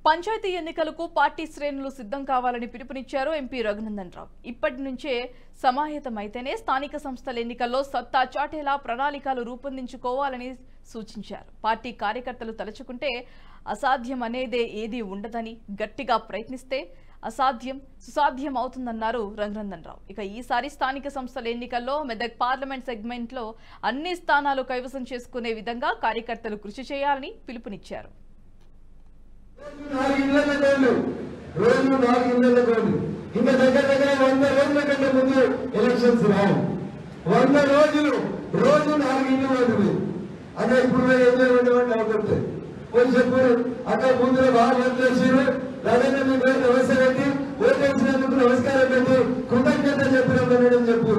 పంచాయతీ ఎన్నికలకు పార్టీ శ్రేణులు సిద్ధం కావాలని పిలుపునిచ్చారు ఎంపీ రఘునందన్ రావు. ఇప్పటి నుంచే సమాయత్తమైతేనే స్థానిక సంస్థల ఎన్నికల్లో సత్తా చాటేలా ప్రణాళికలు రూపొందించుకోవాలని సూచించారు. పార్టీ కార్యకర్తలు తలుచుకుంటే అసాధ్యం అనేదే ఏదీ ఉండదని, గట్టిగా ప్రయత్నిస్తే అసాధ్యం సుసాధ్యం అవుతుందన్నారు రఘునందన్ రావు. ఇక ఈసారి స్థానిక సంస్థల ఎన్నికల్లో మెదక్ పార్లమెంట్ సెగ్మెంట్ లో అన్ని స్థానాలు కైవసం చేసుకునే విధంగా కార్యకర్తలు కృషి చేయాలని పిలుపునిచ్చారు. ఇంకా దగ్గర దగ్గర 100 రోజుల కంటే ముందు ఎలక్షన్స్ రావు. 100 రోజులు రోజు 4 ఇళ్ళు అవుతుంది. అదే ఇప్పుడు ఎంజాయ్మెంట్ కొంచెం అక్కడ ముందు బాగా వచ్చేసారు. రవీంద్ర మీ పేరు నమస్కారం పెట్టి ఓటేసినందుకు నమస్కారం పెట్టి కృతజ్ఞత చెప్పిన చెప్పు.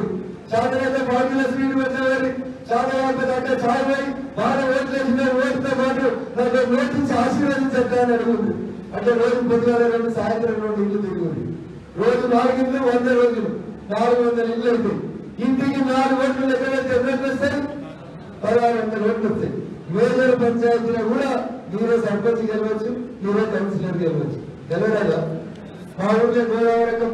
సాధారణ పార్టీల స్పీడ్ పెట్టేవారి సాధారణ అంటే చాలా బాగా ఓట్లేసిన ఓటుతో పాటు నాకు నోటించి ఆశీర్వదించాలని అడుగుతుంది. అంటే రోజు పొద్దుగాల సాయంత్రం 2 ఇళ్ళు తిరుగుతుంది. రోజు 4 ఇళ్ళు 100 రోజులు 400 ఇళ్ళు అయితే ఇంటికి 4 ఓట్లు ఎక్కడైతే ఎవరికి వస్తాయి 1600 ఓట్లు వస్తాయి. మేజర్ పంచాయతీలో కూడా మీరే సర్పంచ్ గెలవచ్చు, మీరే కౌన్సిలర్ గెలవచ్చు. గెలవడా మా ఊళ్ళో గోదావరి.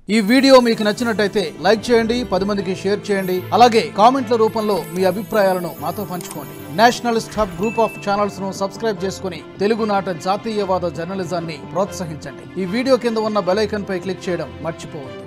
ఈ వీడియో మీకు నచ్చినట్టయితే లైక్ చేయండి, 10 మందికి షేర్ చేయండి. అలాగే కామెంట్ల రూపంలో మీ అభిప్రాయాలను మాతో పంచుకోండి. Nationalist hub group of channels ను సబ్స్క్రైబ్ చేసుకుని తెలుగునాట జాతీయవాద జర్నలిజాన్ని ప్రోత్సహించండి. ఈ వీడియో కింద ఉన్న బెల్ ఐకాన్ పై క్లిక్ చేయడం మర్చిపోవద్దు.